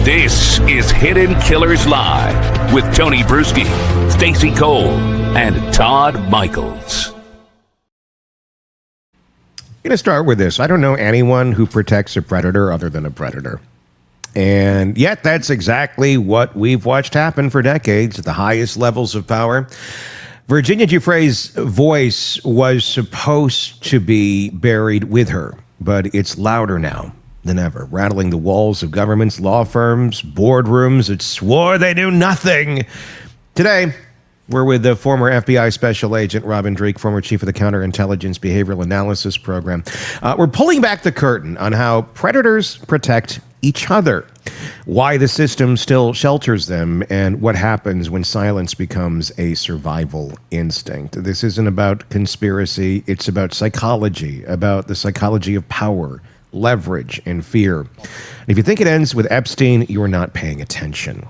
This is Hidden Killers Live with Tony Brueski, Stacey Cole, and Todd Michaels. I'm going to start with this. I don't know anyone who protects a predator other than a predator. And yet that's exactly what we've watched happen for decades at the highest levels of power. Virginia Giuffre's voice was supposed to be buried with her, but it's louder now than ever, rattling the walls of governments, law firms, boardrooms that swore they knew nothing. Today, we're with the former FBI Special Agent Robin Dreeke, former chief of the Counterintelligence Behavioral Analysis Program. We're pulling back the curtain on how predators protect each other, why the system still shelters them, and what happens when silence becomes a survival instinct. This isn't about conspiracy. It's about psychology, about the psychology of power, leverage, and fear. And if you think it ends with Epstein, you're not paying attention.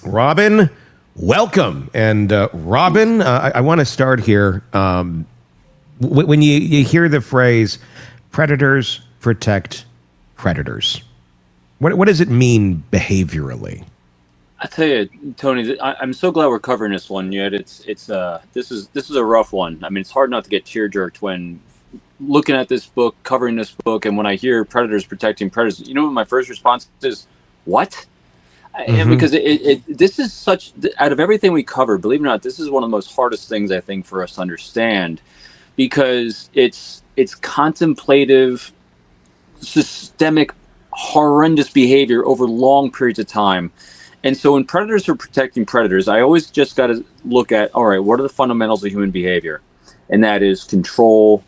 Robin, welcome. And Robin, I want to start here. When you hear the phrase, predators protect predators, what does it mean behaviorally? I tell you, Tony, I'm so glad we're covering this one. Yet this is a rough one. I mean, it's hard not to get tear jerked when looking at this book, covering this book, and when I hear predators protecting predators. You know what my first response is? What? And because this is such, out of everything we cover, believe it or not, this is one of the most hardest things I think for us to understand, because it's contemplative, systemic, horrendous behavior over long periods of time. And so when predators are protecting predators, I always just got to look at, all right, what are the fundamentals of human behavior? And that is control,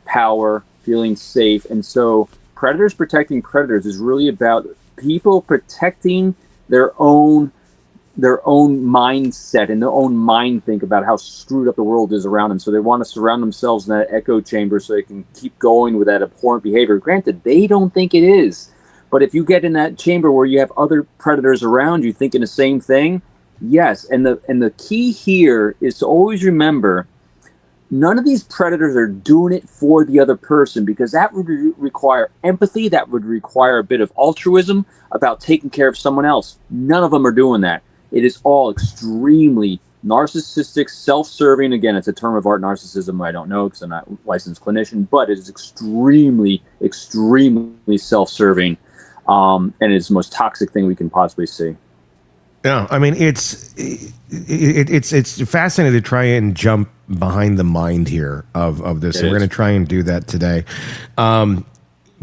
power, feeling safe. And so predators protecting predators is really about people protecting their own mindset and their own mind think about how screwed up the world is around them. So they want to surround themselves in that echo chamber so they can keep going with that abhorrent behavior. Granted, they don't think it is. But if you get in that chamber where you have other predators around you thinking the same thing, yes. And the key here is to always remember, none of these predators are doing it for the other person, because that would require empathy. That would require a bit of altruism about taking care of someone else. None of them are doing that. It is all extremely narcissistic, self-serving. Again, it's a term of art, narcissism. I don't know because I'm not a licensed clinician, but it is extremely, extremely self-serving, and it's the most toxic thing we can possibly see. Yeah, I mean, it's fascinating to try and jump behind the mind here of this, and we're going to try and do that today.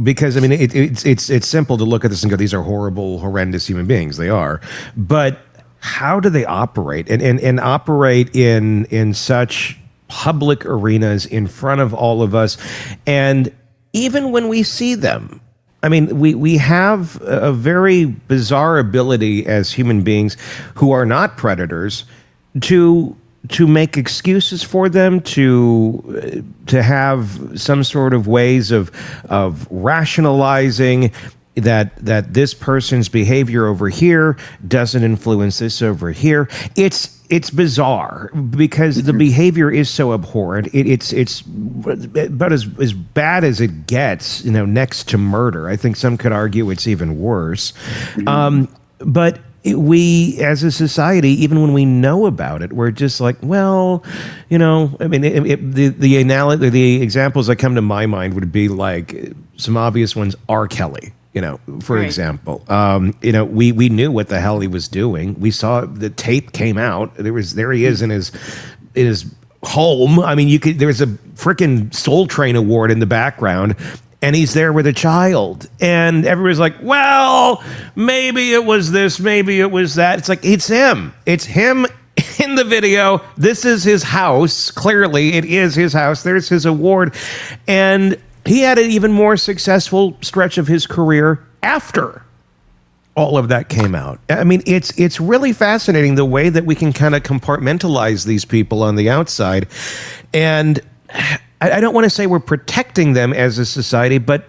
Because I mean, it's simple to look at this and go, these are horrible, horrendous human beings. They are, but how do they operate and operate in such public arenas in front of all of us? And even when we see them, I mean, we have a very bizarre ability as human beings who are not predators to make excuses for them, to have some sort of ways of rationalizing that this person's behavior over here doesn't influence this over here. It's bizarre because the behavior is so abhorrent. It's about as bad as it gets, next to murder. I think some could argue it's even worse. But we, as a society, even when we know about it, we're just like, well, I mean, the examples that come to my mind would be like some obvious ones. R. Kelly. For example, we knew what the hell he was doing. We saw the tape came out. There he is in his home. I mean, there was a freaking Soul Train award in the background, and he's there with a child, and everybody's like, well, maybe it was this, maybe it was that. It's like, it's him in the video. This is his house. Clearly, it is his house. There's his award, and he had an even more successful stretch of his career after all of that came out. I mean, it's really fascinating the way that we can kind of compartmentalize these people on the outside. And I don't want to say we're protecting them as a society, but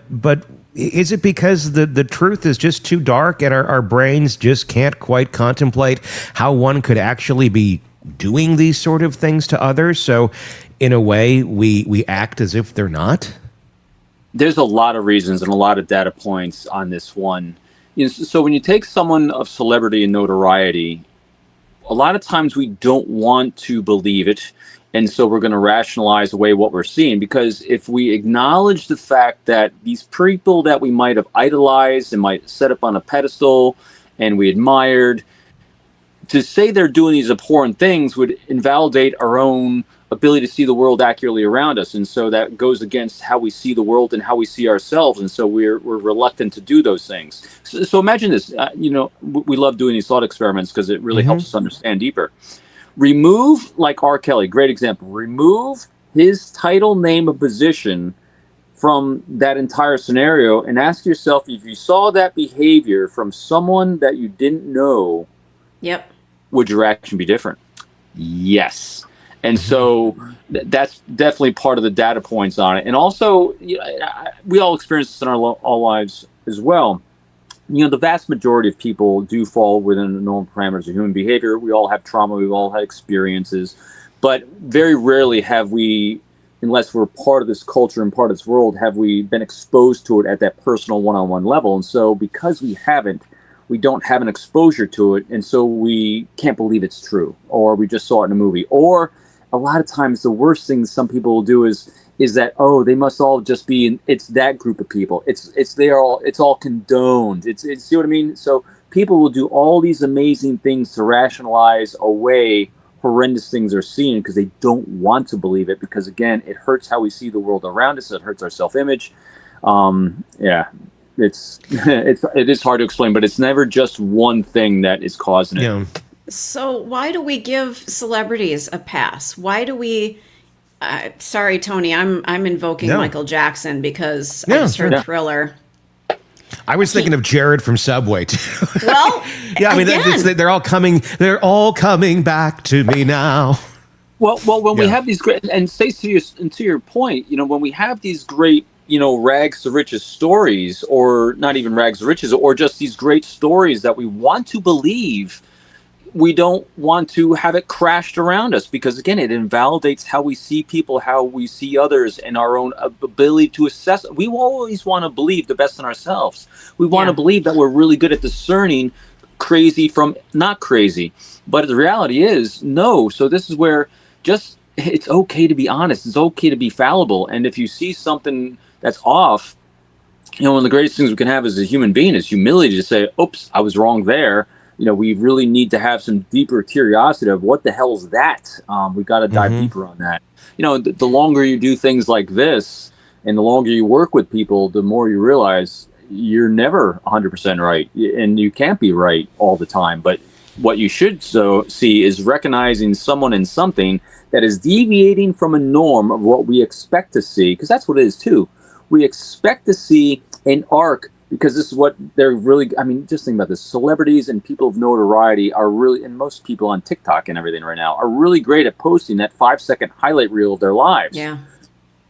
is it because the truth is just too dark and our brains just can't quite contemplate how one could actually be doing these sort of things to others? So in a way, we act as if they're not? There's a lot of reasons and a lot of data points on this one. So when you take someone of celebrity and notoriety, a lot of times we don't want to believe it. And so we're going to rationalize away what we're seeing, because if we acknowledge the fact that these people that we might have idolized and might set up on a pedestal and we admired, to say they're doing these abhorrent things would invalidate our own ability to see the world accurately around us. And so that goes against how we see the world and how we see ourselves. And so we're reluctant to do those things. So imagine this, we love doing these thought experiments because it really helps us understand deeper. Remove, like R. Kelly, great example, remove his title, name, and position from that entire scenario and ask yourself, if you saw that behavior from someone that you didn't know, yep, would your action be different? Yes. And so that's definitely part of the data points on it. And also, we all experience this in our lives as well. The vast majority of people do fall within the normal parameters of human behavior. We all have trauma. We've all had experiences. But very rarely have we, unless we're part of this culture and part of this world, have we been exposed to it at that personal one-on-one level. And so because we haven't, we don't have an exposure to it, and so we can't believe it's true, or we just saw it in a movie. Or a lot of times the worst thing some people will do is that, oh, they must all just be it's that group of people. It's all condoned. It's see what I mean? So people will do all these amazing things to rationalize away horrendous things they're seeing because they don't want to believe it, because again, it hurts how we see the world around us. It hurts our self-image. It is hard to explain, but it's never just one thing that is causing it. Yeah. So why do we give celebrities a pass? Why do we? Sorry, Tony, I'm invoking Michael Jackson because I just heard Thriller. I was thinking of Jared from Subway too. Well, yeah, I mean they're all coming. They're all coming back to me now. Well, when we have these great, and to your point, when we have these great, rags to riches stories, or not even rags to riches, or just these great stories that we want to believe, we don't want to have it crashed around us, because again, it invalidates how we see people, how we see others, and our own ability to assess. We always want to believe the best in ourselves. We want to believe that we're really good at discerning crazy from not crazy. But the reality is no. So this is where it's okay to be honest. It's okay to be fallible. And if you see something that's off, one of the greatest things we can have as a human being is humility to say, oops, I was wrong there. We really need to have some deeper curiosity of what the hell is that? We got to dive deeper on that. The longer you do things like this and the longer you work with people, the more you realize you're never 100% right, and you can't be right all the time. But what you should see is recognizing someone in something that is deviating from a norm of what we expect to see, because that's what it is too. We expect to see an arc, because this is what they're really, just think about this. Celebrities and people of notoriety are really, and most people on TikTok and everything right now, are really great at posting that 5-second highlight reel of their lives. Yeah.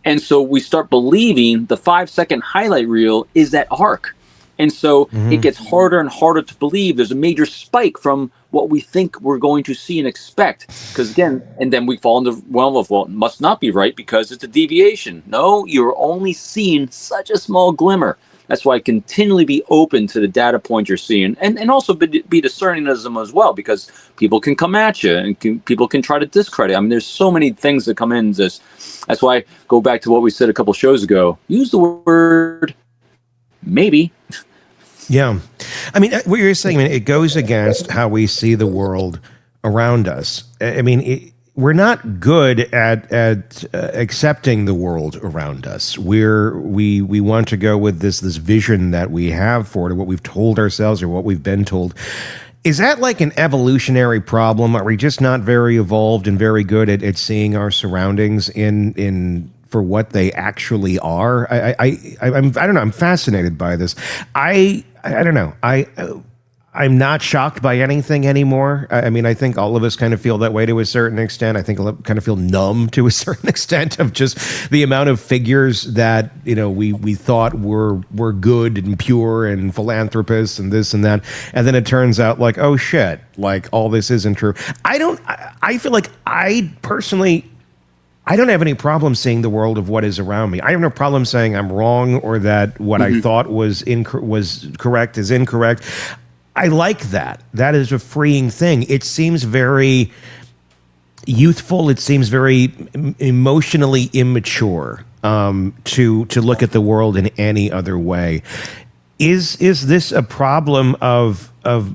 And so we start believing the 5-second highlight reel is that arc. And so it gets harder and harder to believe. There's a major spike from what we think we're going to see and expect. Because again, and then we fall into the realm of, well, it must not be right because it's a deviation. No, you're only seeing such a small glimmer. That's why continually be open to the data point you're seeing, and also be discerning as them as well, because people can come at you and people can try to discredit. There's so many things that come in this. That's why I go back to what we said a couple shows ago. Use the word maybe. Yeah. What you're saying, it goes against how we see the world around us. We're not good at accepting the world around us. We want to go with this vision that we have for it, or what we've told ourselves, or what we've been told. Is that like an evolutionary problem? Are we just not very evolved and very good at seeing our surroundings in for what they actually are? I don't know. I'm fascinated by this. I don't know. I'm not shocked by anything anymore. I think all of us kind of feel that way to a certain extent. I think I kind of feel numb to a certain extent of just the amount of figures that, we thought were good and pure and philanthropists and this and that. And then it turns out like, oh shit, like all this isn't true. I feel like I personally, I don't have any problem seeing the world of what is around me. I have no problem saying I'm wrong or that what I thought was correct is incorrect. I like that. That is a freeing thing. It seems very youthful. It seems very emotionally immature to look at the world in any other way. Is this a problem of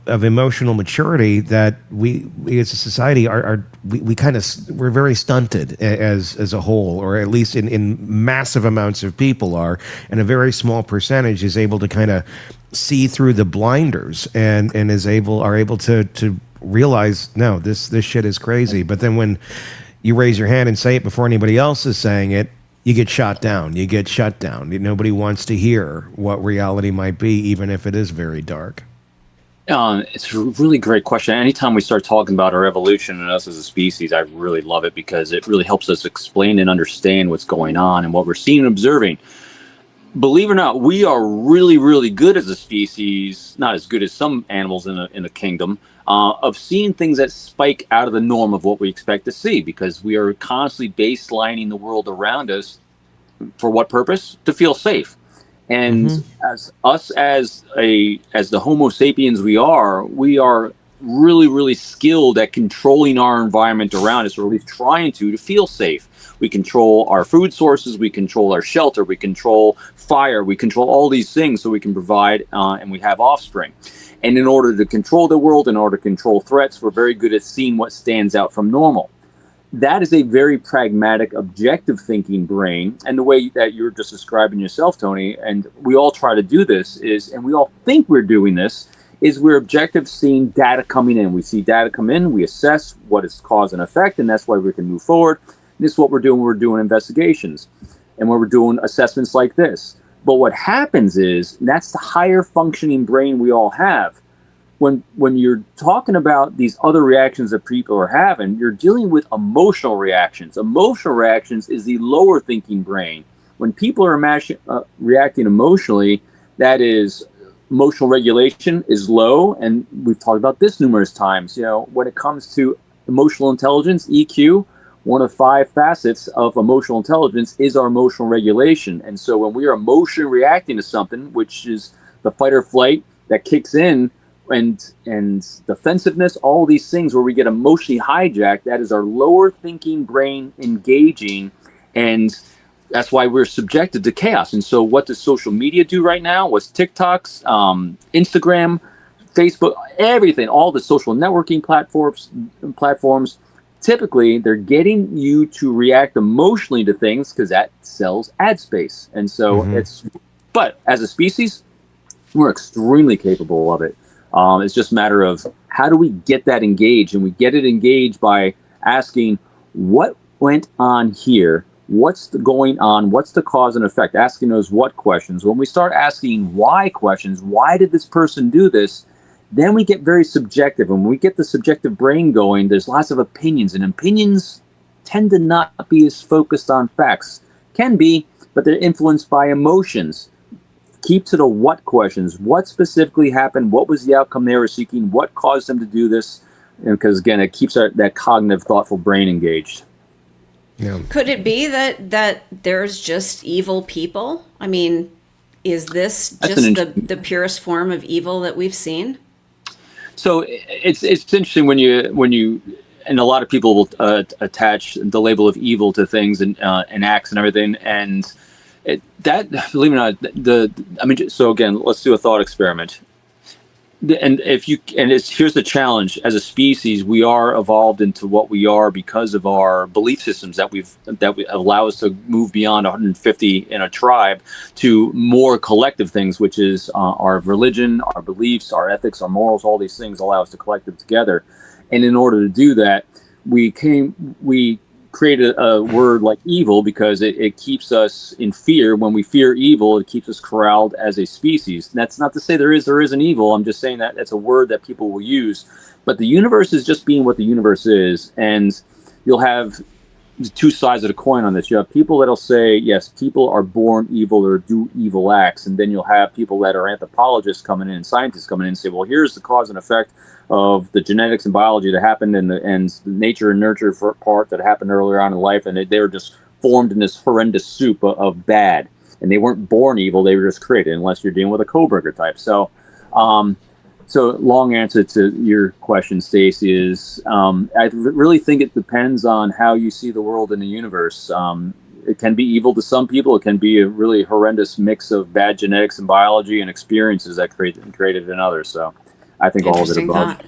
emotional maturity that we as a society we're very stunted as a whole, or at least in massive amounts of people are, and a very small percentage is able to kind of see through the blinders and are able to realize, no, this shit is crazy. But then when you raise your hand and say it before anybody else is saying it, you get shot down. You get shut down. Nobody wants to hear what reality might be, even if it is very dark. It's a really great question. Anytime we start talking about our evolution and us as a species, I really love it because it really helps us explain and understand what's going on and what we're seeing and observing. Believe it or not, we are really, really good as a species, not as good as some animals in the kingdom, of seeing things that spike out of the norm of what we expect to see, because we are constantly baselining the world around us. For what purpose? To feel safe. And as the Homo sapiens we are really, really skilled at controlling our environment around us, or at least trying to feel safe. We control our food sources, we control our shelter, we control fire, we control all these things so we can provide and we have offspring. And in order to control the world, in order to control threats, we're very good at seeing what stands out from normal. That is a very pragmatic, objective thinking brain. And the way that you're just describing yourself, Tony, and we all try to do this and we all think we're doing this, is we're objective seeing data coming in. We see data come in, we assess what is cause and effect, and that's why we can move forward. And this is what we're doing. We're doing investigations and when we're doing assessments like this. But what happens is, and that's the higher functioning brain we all have. When you're talking about these other reactions that people are having, you're dealing with emotional reactions. Emotional reactions is the lower thinking brain. When people are reacting emotionally, that is, emotional regulation is low. And we've talked about this numerous times. When it comes to emotional intelligence, EQ, one of 5 facets of emotional intelligence is our emotional regulation. And so when we are emotionally reacting to something, which is the fight or flight that kicks in, and defensiveness, all these things where we get emotionally hijacked, that is our lower thinking brain engaging, and that's why we're subjected to chaos. And so what does social media do right now? What's TikToks, Instagram, Facebook, everything, all the social networking platforms, typically they're getting you to react emotionally to things because that sells ad space. And so but as a species, we're extremely capable of it. It's just a matter of how do we get that engaged, and we get it engaged by asking what went on here, what's going on, what's the cause and effect, asking those what questions. When we start asking why questions, why did this person do this, then we get very subjective. And when we get the subjective brain going, there's lots of opinions, and opinions tend to not be as focused on facts. Can be, but they're influenced by emotions. Keep to the what questions. What specifically happened? What was the outcome they were seeking? What caused them to do this? Because again, it keeps that cognitive, thoughtful brain engaged. Yeah. Could it be that there's just evil people? I mean, is this just the purest form of evil that we've seen? So it's interesting when you and a lot of people will attach the label of evil to things and acts and everything, and believe it or not, so again, let's do a thought experiment. And here's the challenge: as a species, we are evolved into what we are because of our belief systems that allow us to move beyond 150 in a tribe to more collective things, which is our religion, our beliefs, our ethics, our morals. All these things allow us to collective together. And in order to do that, we created a word like evil because it keeps us in fear. When we fear evil, it keeps us corralled as a species. And that's not to say there isn't evil. I'm just saying that it's a word that people will use. But the universe is just being what the universe is. And you'll have two sides of the coin on this. You have people that'll say, yes, people are born evil or do evil acts, and then you'll have people that are anthropologists coming in and scientists coming in and say, well, here's the cause and effect of the genetics and biology that happened and the nature and nurture part that happened earlier on in life, and they were just formed in this horrendous soup of bad, and they weren't born evil; they were just created. Unless you're dealing with a Koberger type, so. So long answer to your question, Stacey, is I really think it depends on how you see the world in the universe. It can be evil to some people. It can be a really horrendous mix of bad genetics and biology and experiences that created in others. So I think all of it above.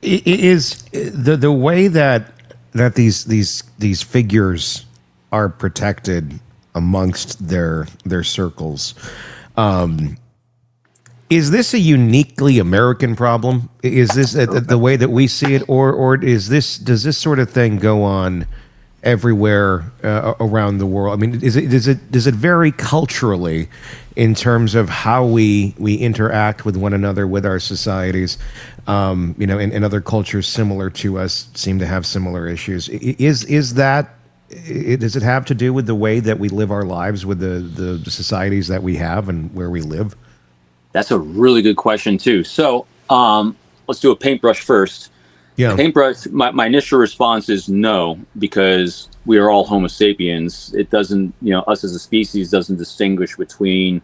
It is the way that these figures are protected amongst their circles. Is this a uniquely American problem? Is this the way that we see it, or does this sort of thing go on everywhere around the world? I mean, does it vary culturally in terms of how we interact with one another, with our societies? And other cultures similar to us seem to have similar issues. Does it have to do with the way that we live our lives with the societies that we have and where we live? That's a really good question too. So let's do a paintbrush first. Yeah. Paintbrush. My initial response is no, because we are all Homo sapiens. It doesn't, us as a species doesn't distinguish between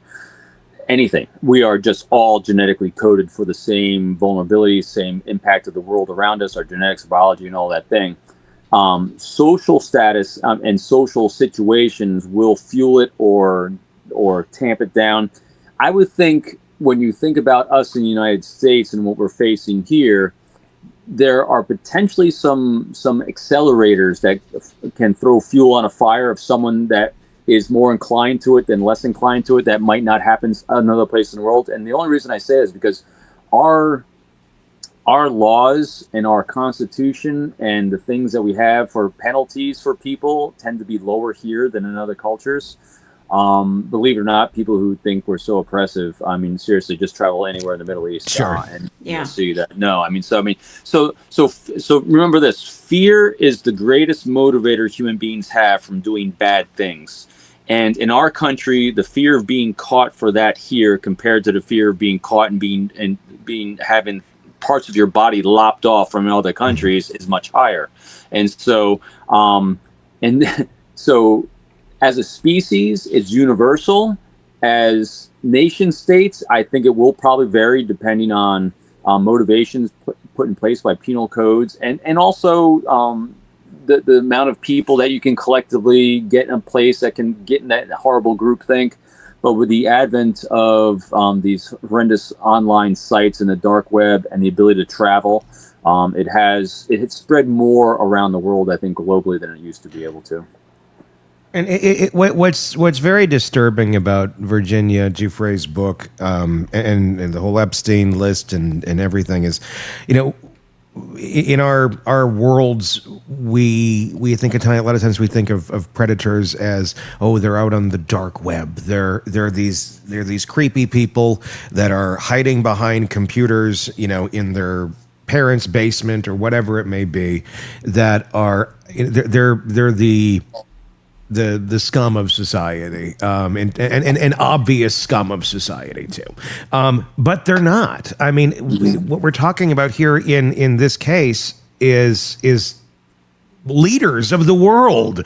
anything. We are just all genetically coded for the same vulnerabilities, same impact of the world around us, our genetics, biology, and all that thing. Social status and social situations will fuel it or tamp it down. I would think, when you think about us in the United States and what we're facing here, there are potentially some accelerators that can throw fuel on a fire of someone that is more inclined to it than less inclined to it. That might not happen another place in the world. And the only reason I say it is because our laws and our Constitution and the things that we have for penalties for people tend to be lower here than in other cultures. Believe it or not, people who think we're so oppressive, I mean, seriously, just travel anywhere in the Middle East, and you'll see that. No, so remember this: fear is the greatest motivator human beings have from doing bad things. And in our country, the fear of being caught for that here, compared to the fear of being caught and having parts of your body lopped off from other countries, is much higher. And so, as a species, it's universal. As nation states, I think it will probably vary depending on motivations put in place by penal codes, and also the amount of people that you can collectively get in a place that can get in that horrible groupthink. But with the advent of these horrendous online sites and the dark web and the ability to travel, it has spread more around the world, I think, globally than it used to be able to. And what's very disturbing about Virginia Giuffre's book and the whole Epstein list and everything is, in our worlds, we think a lot of times we think of predators as, oh, they're out on the dark web. They're these creepy people that are hiding behind computers, in their parents' basement or whatever it may be, that are they're the scum of society, and obvious scum of society too. But they're not. I mean, what we're talking about here in this case is leaders of the world,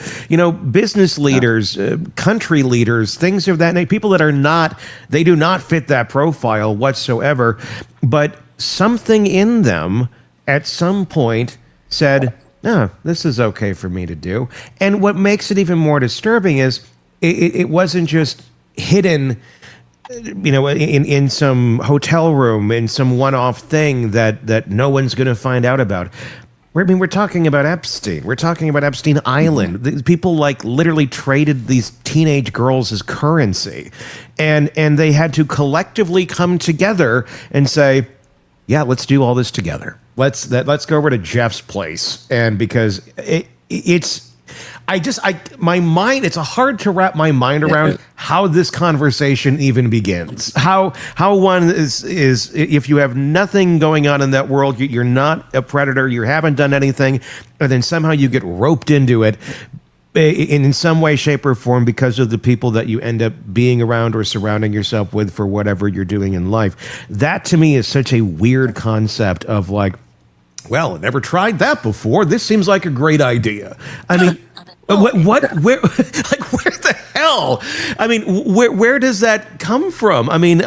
business leaders, country leaders, things of that nature, people that they do not fit that profile whatsoever, but something in them at some point said, no, this is okay for me to do. And what makes it even more disturbing is it wasn't just hidden, in some hotel room, in some one-off thing that no one's going to find out about. We're talking about Epstein. We're talking about Epstein Island. People literally traded these teenage girls as currency, and they had to collectively come together and say, yeah, let's do all this together. Let's go over to Jeff's place, and because it's My mind, it's hard to wrap my mind around how this conversation even begins. How one is if you have nothing going on in that world, you're not a predator, you haven't done anything, and then somehow you get roped into it in some way, shape, or form because of the people that you end up being around or surrounding yourself with for whatever you're doing in life. That to me is such a weird concept of like, well, I never tried that before. This seems like a great idea. I mean, where the hell? I mean, where does that come from? I mean,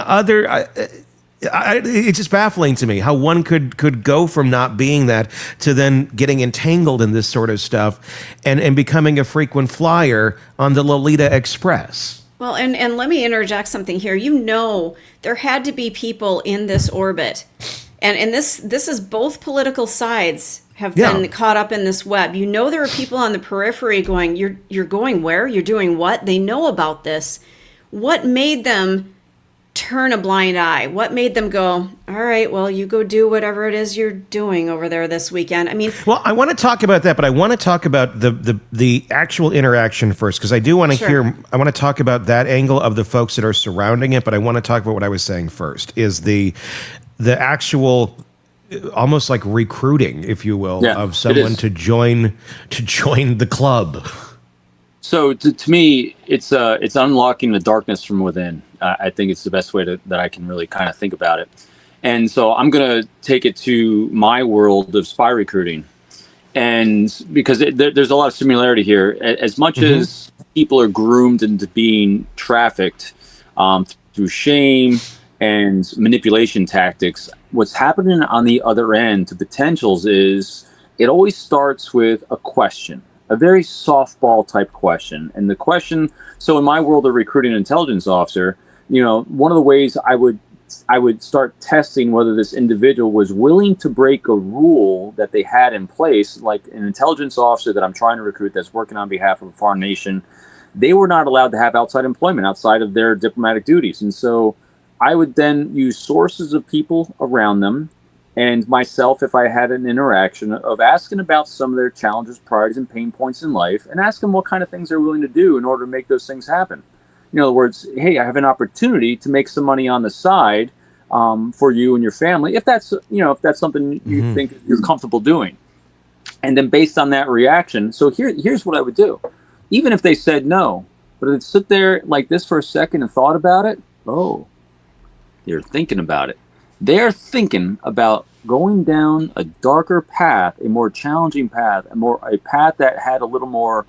it's just baffling to me how one could go from not being that to then getting entangled in this sort of stuff and becoming a frequent flyer on the Lolita Express. Well, and let me interject something here. There had to be people in this orbit. And this is both political sides have been caught up in this web. There are people on the periphery going, you're going where? You're doing what? They know about this. What made them turn a blind eye? What made them go, all right, well, you go do whatever it is you're doing over there this weekend? I mean, well, I want to talk about that, but I want to talk about the actual interaction first, because I do want to I want to talk about that angle of the folks that are surrounding it, but I want to talk about what I was saying first, is the actual almost like recruiting, if you will, of someone to join the club. So to me, it's unlocking the darkness from within. I think it's the best way that I can really kind of think about it. And so I'm going to take it to my world of spy recruiting. And because there's a lot of similarity here, as much as people are groomed into being trafficked through shame and manipulation tactics, what's happening on the other end to potentials is it always starts with a question, a very softball type question. And the question, so in my world of recruiting an intelligence officer, one of the ways I would start testing whether this individual was willing to break a rule that they had in place, like an intelligence officer that I'm trying to recruit that's working on behalf of a foreign nation. They were not allowed to have outside employment outside of their diplomatic duties. And so I would then use sources of people around them and myself, if I had an interaction, of asking about some of their challenges, priorities, and pain points in life, and ask them what kind of things they're willing to do in order to make those things happen. In other words, hey, I have an opportunity to make some money on the side for you and your family, if that's something you think you're comfortable doing. And then based on that reaction, so here's what I would do. Even if they said no, but I'd sit there like this for a second and thought about it. Oh, they're thinking about it. They're thinking about going down a darker path, a more challenging path, a path that had a little more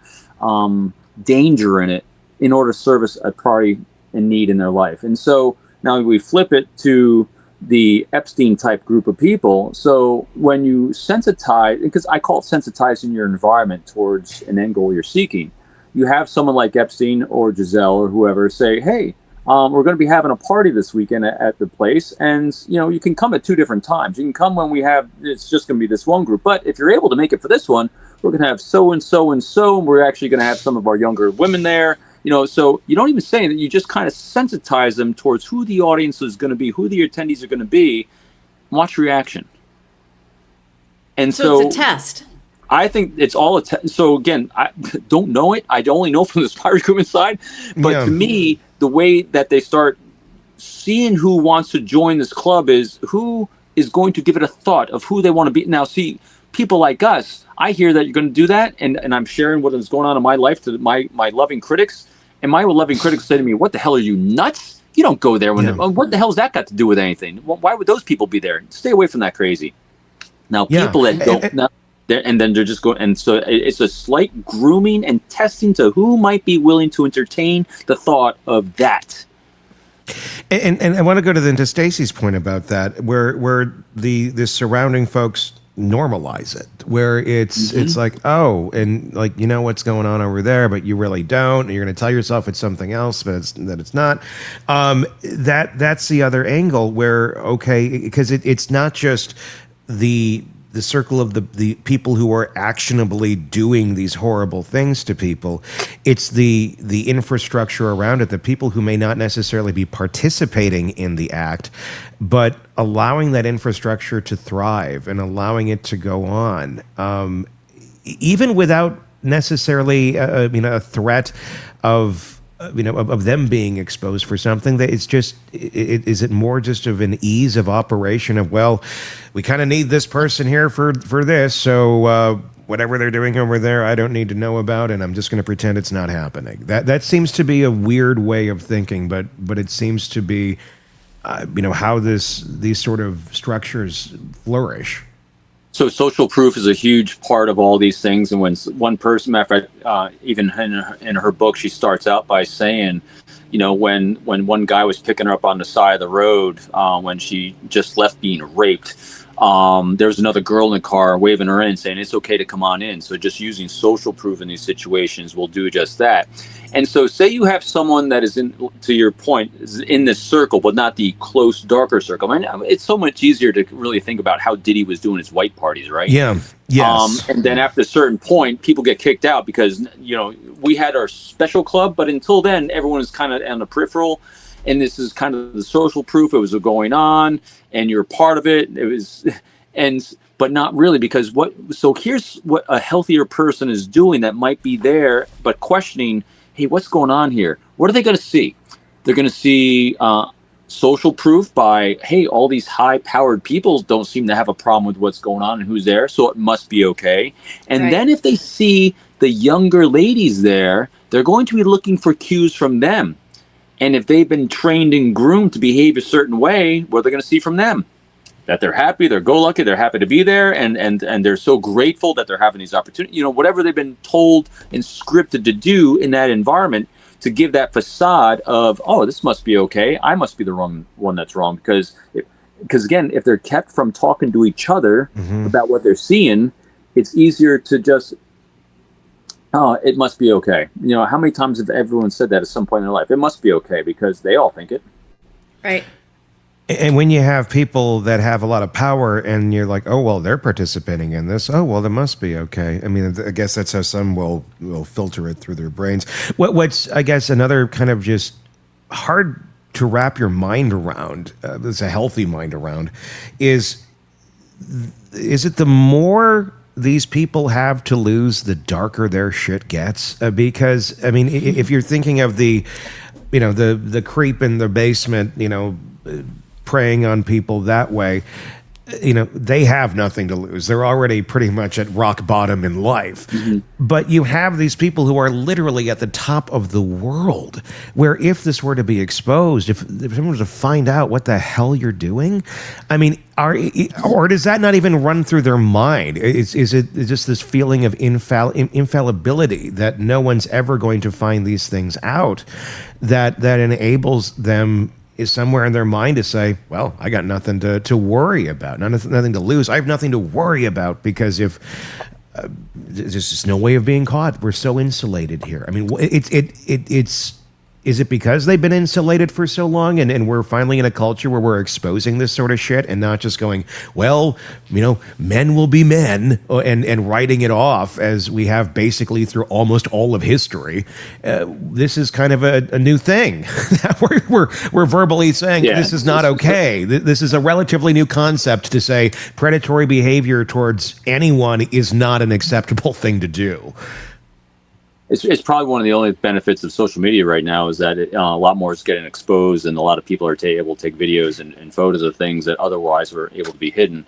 danger in it in order to service a priority and need in their life. And so now we flip it to the Epstein type group of people. So when you sensitize, because I call it sensitizing your environment towards an end goal you're seeking, you have someone like Epstein or Giselle or whoever say, hey, we're going to be having a party this weekend at the place, and you can come at two different times. You can come when it's just going to be this one group, but if you're able to make it for this one, we're going to have so and so and so, and we're actually going to have some of our younger women there. So you don't even say that, you just kind of sensitize them towards who the audience is going to be, who the attendees are going to be. Watch reaction. And so it's a test. I think it's all a test. So again, I don't know it. I only know from the spy recruitment side. But to me, the way that they start seeing who wants to join this club is who is going to give it a thought of who they want to be. Now, see, people like us, I hear that you're going to do that, and I'm sharing what is going on in my life to my loving critics, and my loving critics say to me, what the hell, are you nuts? You don't go there. What the hell has that got to do with anything? Why would those people be there? Stay away from that crazy. Now, people that don't... And then they're just going, and so it's a slight grooming and testing to who might be willing to entertain the thought of that. And I want to go to Stacey's point about that, where the surrounding folks normalize it, where it's like, oh, and like, what's going on over there, but you really don't, and you're going to tell yourself it's something else, but it's not. That's the other angle where, okay, because it's not just the circle of the people who are actionably doing these horrible things to people. It's the infrastructure around it, the people who may not necessarily be participating in the act, but allowing that infrastructure to thrive and allowing it to go on, even without necessarily a threat of of them being exposed for something. That it's just is it more just of an ease of operation of, well, we kind of need this person here for this, so whatever they're doing over there, I don't need to know about, and I'm just going to pretend it's not happening. That seems to be a weird way of thinking, but it seems to be how these sort of structures flourish. So social proof is a huge part of all these things. And when one person, matter of fact, even in her book, she starts out by saying, when one guy was picking her up on the side of the road, when she just left being raped, there was another girl in the car waving her in, saying it's okay to come on in. So just using social proof in these situations will do just that. And so say you have someone that is to your point, is in this circle, but not the close, darker circle. I mean, it's so much easier to really think about how Diddy was doing his white parties, right? Yeah. Yes. And then after a certain point, people get kicked out because, we had our special club, but until then, everyone was kind of on the peripheral. And this is kind of the social proof. It was going on, and you're part of it. It was, but not really, because so here's what a healthier person is doing that might be there, but questioning, hey, what's going on here? What are they going to see? They're going to see social proof by, hey, all these high-powered people don't seem to have a problem with what's going on and who's there, so it must be okay. And Right. then if they see the younger ladies there, they're going to be looking for cues from them. And if they've been trained and groomed to behave a certain way, what are they going to see from them? That they're happy, they're go-lucky, they're happy to be there, and they're so grateful that they're having these opportunities. Whatever they've been told and scripted to do in that environment to give that facade of, oh, this must be okay, I must be the wrong one that's wrong. Because again, if they're kept from talking to each other about what they're seeing, it's easier to just, oh, it must be okay. How many times have everyone said that at some point in their life? It must be okay because they all think it. Right. And when you have people that have a lot of power and you're like, oh, well, they're participating in this. Oh, well, it must be okay. I mean, I guess that's how some will filter it through their brains. What's, I guess, another kind of just hard to wrap your mind around, it's a healthy mind around, is it the more these people have to lose, the darker their shit gets? Because, I mean, if you're thinking of the creep in the basement, preying on people that way, they have nothing to lose. They're already pretty much at rock bottom in life. Mm-hmm. But you have these people who are literally at the top of the world, where if this were to be exposed, if someone was to find out what the hell you're doing, I mean, or does that not even run through their mind? Is it just this feeling of infallibility that no one's ever going to find these things out, that enables them, is somewhere in their mind to say, well, I got nothing to worry about, nothing to lose. I have nothing to worry about because if there's just no way of being caught. We're so insulated here. I mean, is it because they've been insulated for so long and we're finally in a culture where we're exposing this sort of shit and not just going, well, men will be men, and writing it off as we have basically through almost all of history? This is kind of a new thing that we're verbally saying, this is not okay. This is a relatively new concept to say predatory behavior towards anyone is not an acceptable thing to do. It's probably one of the only benefits of social media right now is that a lot more is getting exposed, and a lot of people are able to take videos and photos of things that otherwise were able to be hidden.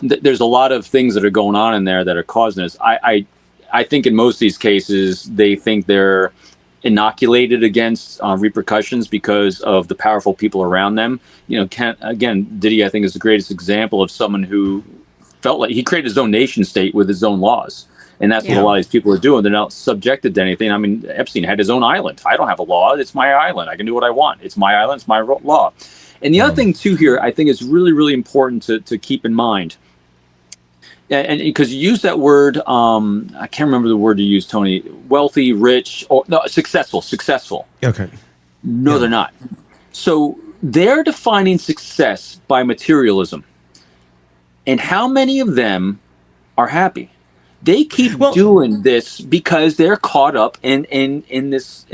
There's a lot of things that are going on in there that are causing this. I think in most of these cases, they think they're inoculated against repercussions because of the powerful people around them. Diddy, I think, is the greatest example of someone who felt like he created his own nation state with his own laws. And that's what a lot of these people are doing. They're not subjected to anything. I mean, Epstein had his own island. I don't have a law. It's my island. I can do what I want. It's my island. It's my law. And the other thing, too, here, I think is really, really important to keep in mind. And because you use that word, I can't remember the word you used, Tony, wealthy, rich, or no, successful. Okay. No, they're not. So they're defining success by materialism. And how many of them are happy? They keep doing this because they're caught up in this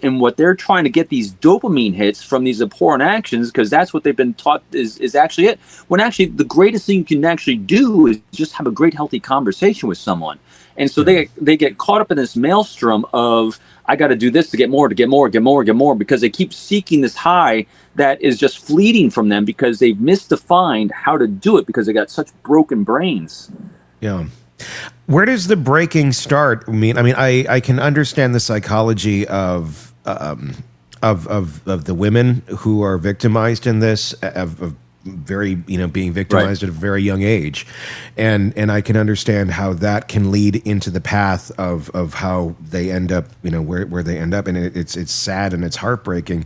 and what they're trying to get these dopamine hits from these abhorrent actions, because that's what they've been taught is actually it. When actually the greatest thing you can actually do is just have a great, healthy conversation with someone. And so they get caught up in this maelstrom of, I got to do this to get more, because they keep seeking this high that is just fleeting from them because they've misdefined how to do it because they got such broken brains. Yeah. Where does the breaking start? I can understand the psychology of the women who are victimized in this, of very, being victimized at a very young age, and I can understand how that can lead into the path of how they end up, where they end up, and it's sad and it's heartbreaking.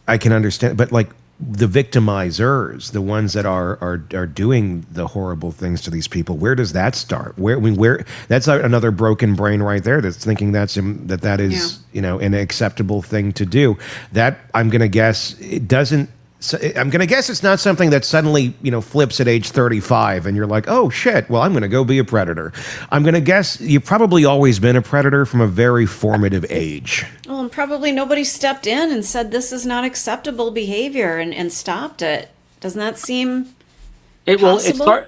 I can understand, but like the victimizers, the ones that are doing the horrible things to these people, where does that start? Where that's another broken brain right there that's thinking that is an acceptable thing to do. That I'm going to guess it doesn't. So I'm going to guess it's not something that suddenly, flips at age 35 and you're like, oh, shit, well, I'm going to go be a predator. I'm going to guess you've probably always been a predator from a very formative age. Well, and probably nobody stepped in and said this is not acceptable behavior and stopped it. Doesn't that seem possible?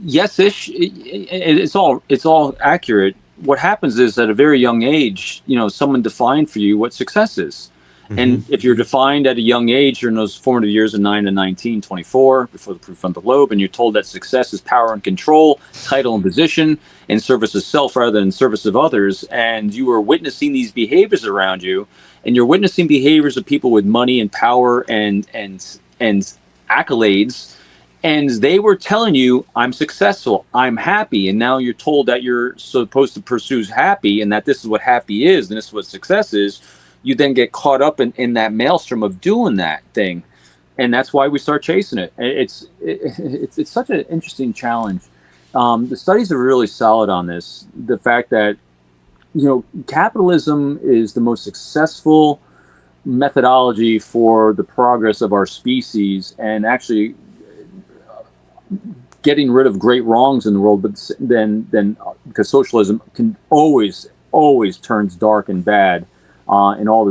Yes-ish. It's all accurate. What happens is at a very young age, someone defined for you what success is. Mm-hmm. And if you're defined at a young age, you're in those formative years of 9 to 19, 24, before the prefrontal lobe, and you're told that success is power and control, title and position, and service of self rather than service of others. And you are witnessing these behaviors around you, and you're witnessing behaviors of people with money and power and accolades. And they were telling you, I'm successful, I'm happy. And now you're told that you're supposed to pursue happy and that this is what happy is and this is what success is. You then get caught up in that maelstrom of doing that thing. And that's why we start chasing it. It's such an interesting challenge. The studies are really solid on this. The fact that, capitalism is the most successful methodology for the progress of our species and actually getting rid of great wrongs in the world. But then because socialism can always turns dark and bad. In all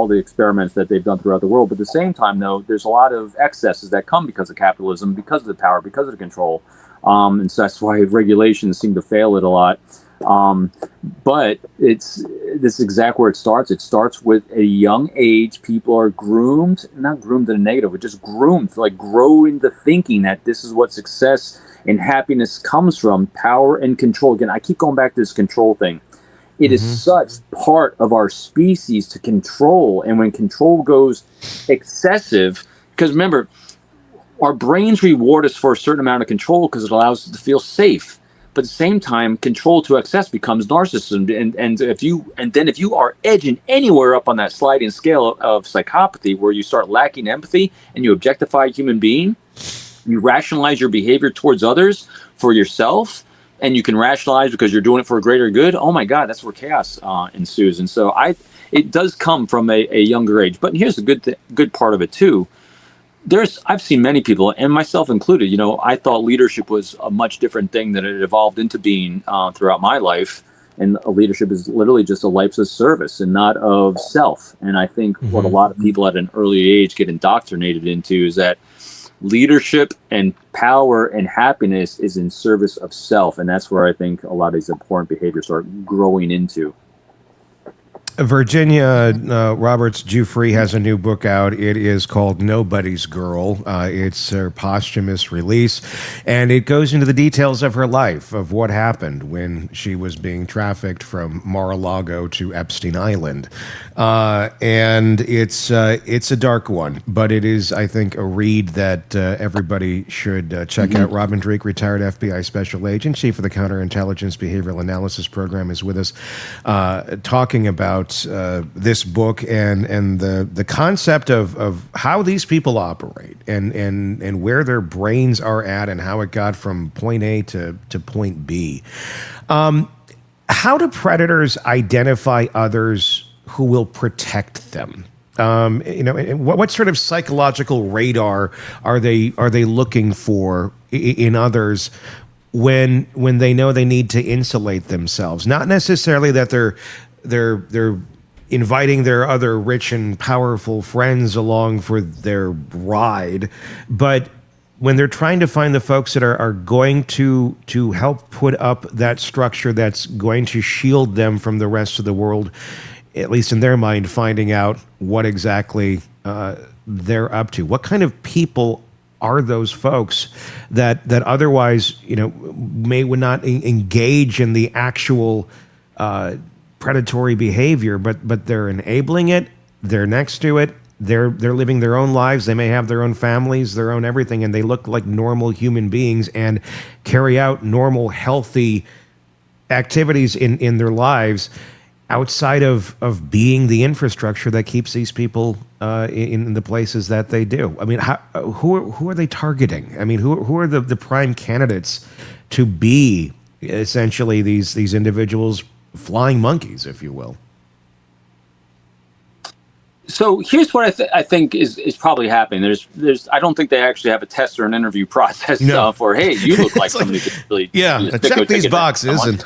the experiments that they've done throughout the world. But at the same time, though, there's a lot of excesses that come because of capitalism, because of the power, because of the control. And so that's why regulations seem to fail it a lot. But this is exactly where it starts. It starts with a young age. People are groomed, not groomed in a negative, but just groomed to grow into thinking that this is what success and happiness comes from, power and control. Again, I keep going back to this control thing. It is such part of our species to control. And when control goes excessive, because remember, our brains reward us for a certain amount of control because it allows us to feel safe. But at the same time, control to excess becomes narcissism. And if you are edging anywhere up on that sliding scale of psychopathy, where you start lacking empathy and you objectify a human being, you rationalize your behavior towards others for yourself, and you can rationalize because you're doing it for a greater good. Oh my God, that's where chaos ensues. And so it does come from a younger age. But here's the good part of it too. I've seen many people, and myself included, I thought leadership was a much different thing than it evolved into being throughout my life. And leadership is literally just a life of service and not of self. And I think what a lot of people at an early age get indoctrinated into is that leadership and power and happiness is in service of self. And that's where I think a lot of these abhorrent behaviors start growing into. Virginia Giuffre has a new book out. It is called Nobody's Girl. It's her posthumous release, and it goes into the details of her life, of what happened when she was being trafficked from Mar-a-Lago to Epstein Island. And it's a dark one, but it is, I think, a read that everybody should check out. Robin Dreeke, retired FBI special agent, chief of the Counterintelligence Behavioral Analysis Program, is with us talking about this book and the concept of how these people operate and where their brains are at and how it got from point A to point B. How do predators identify others who will protect them? What sort of psychological radar are they looking for in others when they know they need to insulate themselves? Not necessarily that they're inviting their other rich and powerful friends along for their ride. But when they're trying to find the folks that are going to help put up that structure that's going to shield them from the rest of the world, at least in their mind, finding out what exactly they're up to. What kind of people are those folks that otherwise, would not engage in the actual predatory behavior, but they're enabling it, they're next to it, they're living their own lives, they may have their own families, their own everything, and they look like normal human beings and carry out normal, healthy activities in their lives outside of being the infrastructure that keeps these people in the places that they do. I mean, who are they targeting? I mean, who are the prime candidates to be essentially these individuals, flying monkeys, if you will? So here's what I think is probably happening. There's I don't think they actually have a test or an interview process for, hey, you look like somebody who could really check these boxes and.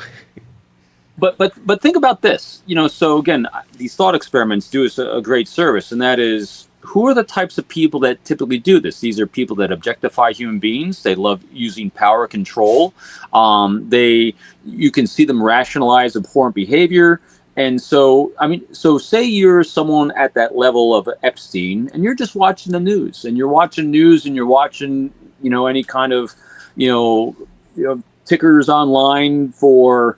But think about this, so again, these thought experiments do us a great service, and that is, who are the types of people that typically do this? These are people that objectify human beings. They love using power control. You can see them rationalize abhorrent behavior. And so say you're someone at that level of Epstein, and you're just watching the news, and you're watching any kind of, tickers online for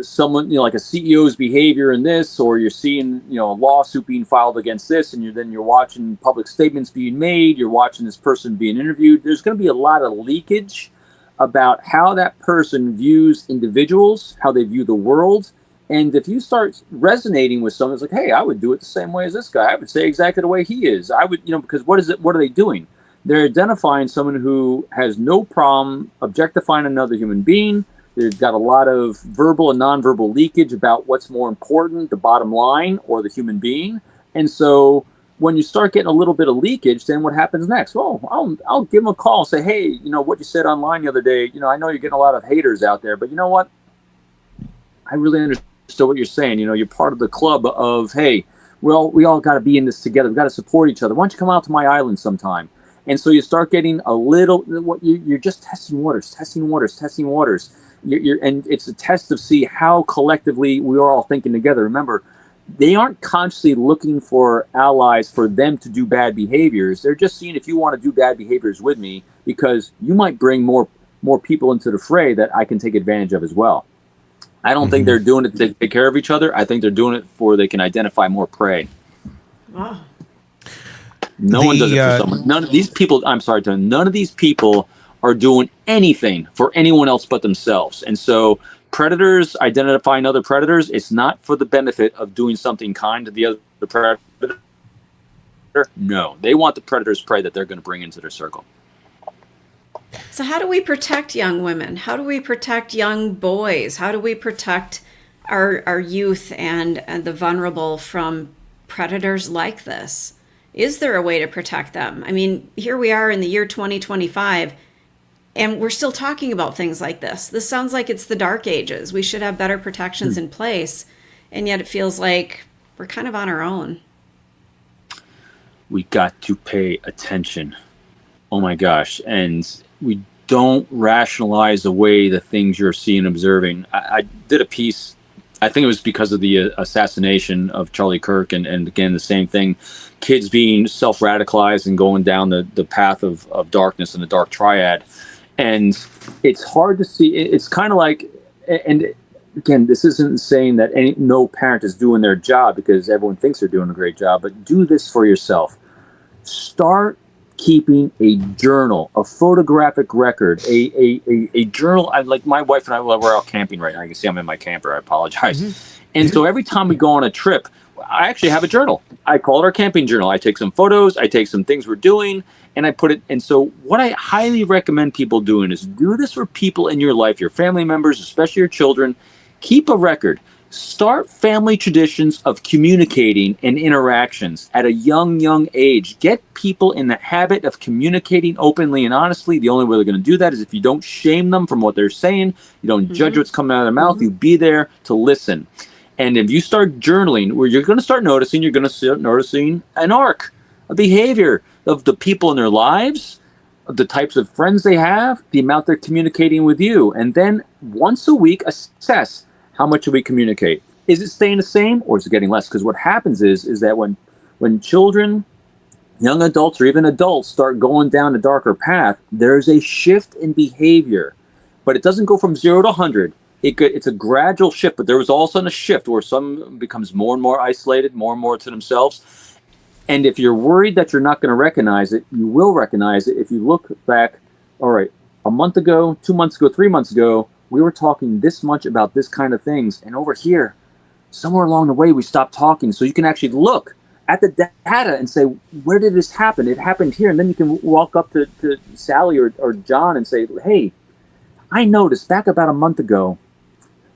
someone, like a CEO's behavior in this, or you're seeing, a lawsuit being filed against this, and you're watching public statements being made, you're watching this person being interviewed. There's going to be a lot of leakage about how that person views individuals, how they view the world. And if you start resonating with someone, it's like, hey, I would do it the same way as this guy. I would say exactly the way he is. I would, because what are they doing? They're identifying someone who has no problem objectifying another human being. They've got a lot of verbal and nonverbal leakage about what's more important, the bottom line or the human being. And so when you start getting a little bit of leakage, then what happens next? Well, I'll give them a call and say, hey, what you said online the other day, I know you're getting a lot of haters out there, but you know what? I really understood what you're saying. You're part of the club of, hey, well, we all got to be in this together. We've got to support each other. Why don't you come out to my island sometime? And so you start getting a little, you're just testing waters. And it's a test to see how collectively we are all thinking together. Remember, they aren't consciously looking for allies for them to do bad behaviors. They're just seeing if you want to do bad behaviors with me, because you might bring more people into the fray that I can take advantage of as well. I don't think they're doing it to take care of each other. I think they're doing it for they can identify more prey. Wow. No one does it for someone. None of these people, I'm sorry, Tony, none of these people are doing anything for anyone else but themselves. And so predators identifying other predators, it's not for the benefit of doing something kind to the other predator. No, they want the predator's prey that they're going to bring into their circle. So how do we protect young women? How do we protect young boys? How do we protect our youth and the vulnerable from predators like this? Is there a way to protect them? I mean, here we are in the year 2025, and we're still talking about things like this. This sounds like it's the dark ages. We should have better protections in place, and yet it feels like we're kind of on our own. We got to pay attention. Oh my gosh. And we don't rationalize away the things you're seeing and observing. I did a piece, I think it was because of the assassination of Charlie Kirk, and again, the same thing, kids being self-radicalized and going down the path of darkness and the dark triad. And it's hard to see. It's kind of like, and again, this isn't saying that no parent is doing their job, because everyone thinks they're doing a great job, but do this for yourself. Start keeping a journal, a photographic record, a journal. Like my wife and I, we're out camping right now. You can see I'm in my camper. I apologize. And so every time we go on a trip, I actually have a journal. I call it our camping journal. I take some photos, I take some things we're doing, and I put it. And so what I highly recommend people doing is do this for people in your life, your family members, especially your children. Keep a record. Start family traditions of communicating and interactions at a young age. Get people in the habit of communicating openly and honestly. The only way they're going to do that is if you don't shame them from what they're saying. You don't judge what's coming out of their mouth. You be there to listen. And if you start journaling, where you're going to start noticing an arc, a behavior of the people in their lives, of the types of friends they have, the amount they're communicating with you. And then once a week, assess how much do we communicate. Is it staying the same or is it getting less? Because what happens is that when children, young adults, or even adults start going down a darker path, there's a shift in behavior. But it doesn't go from 0 to 100. It's a gradual shift, but there was all of a sudden a shift where some becomes more and more isolated, more and more to themselves. And if you're worried that you're not going to recognize it, you will recognize it if you look back. All right, a month ago, 2 months ago, 3 months ago, we were talking this much about this kind of things. And over here, somewhere along the way, we stopped talking. So you can actually look at the data and say, where did this happen? It happened here. And then you can walk up to Sally or John and say, hey, I noticed back about a month ago,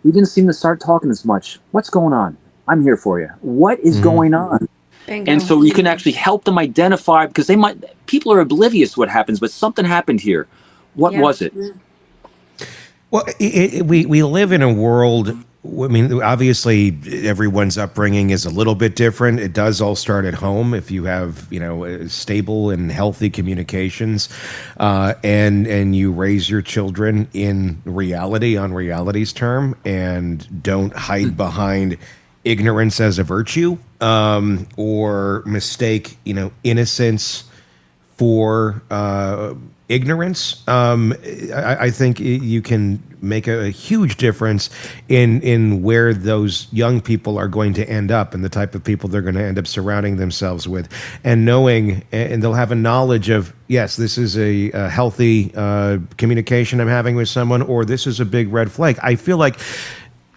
we didn't seem to start talking as much. What's going on? I'm here for you. What is going on? Bingo. And so you can actually help them identify, because people are oblivious to what happens, but something happened here. What was it? Well, we live in a world. I mean, obviously, everyone's upbringing is a little bit different. It does all start at home. If you have, stable and healthy communications, and you raise your children in reality, on reality's term, and don't hide behind ignorance as a virtue, or mistake, innocence for ignorance, I think you can make a huge difference in where those young people are going to end up and the type of people they're going to end up surrounding themselves with, and knowing, and they'll have a knowledge of, yes, this is a healthy communication I'm having with someone, or this is a big red flag. I feel like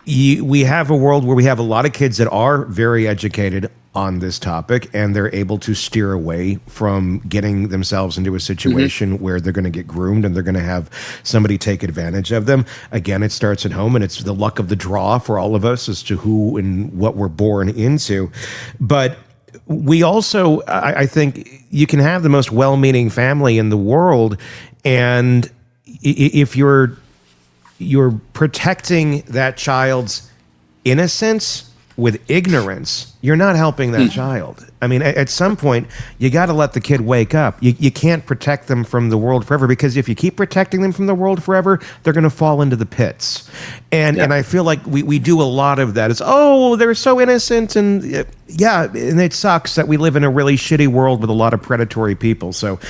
we have a world where we have a lot of kids that are very educated on this topic, and they're able to steer away from getting themselves into a situation where they're going to get groomed and they're going to have somebody take advantage of them. Again, it starts at home, and it's the luck of the draw for all of us as to who and what we're born into. But we also, I think you can have the most well-meaning family in the world, and if you're protecting that child's innocence with ignorance, you're not helping that child. I mean, at some point, you got to let the kid wake up. You can't protect them from the world forever, because if you keep protecting them from the world forever, they're going to fall into the pits. And I feel like we do a lot of that. It's, they're so innocent. And and it sucks that we live in a really shitty world with a lot of predatory people. So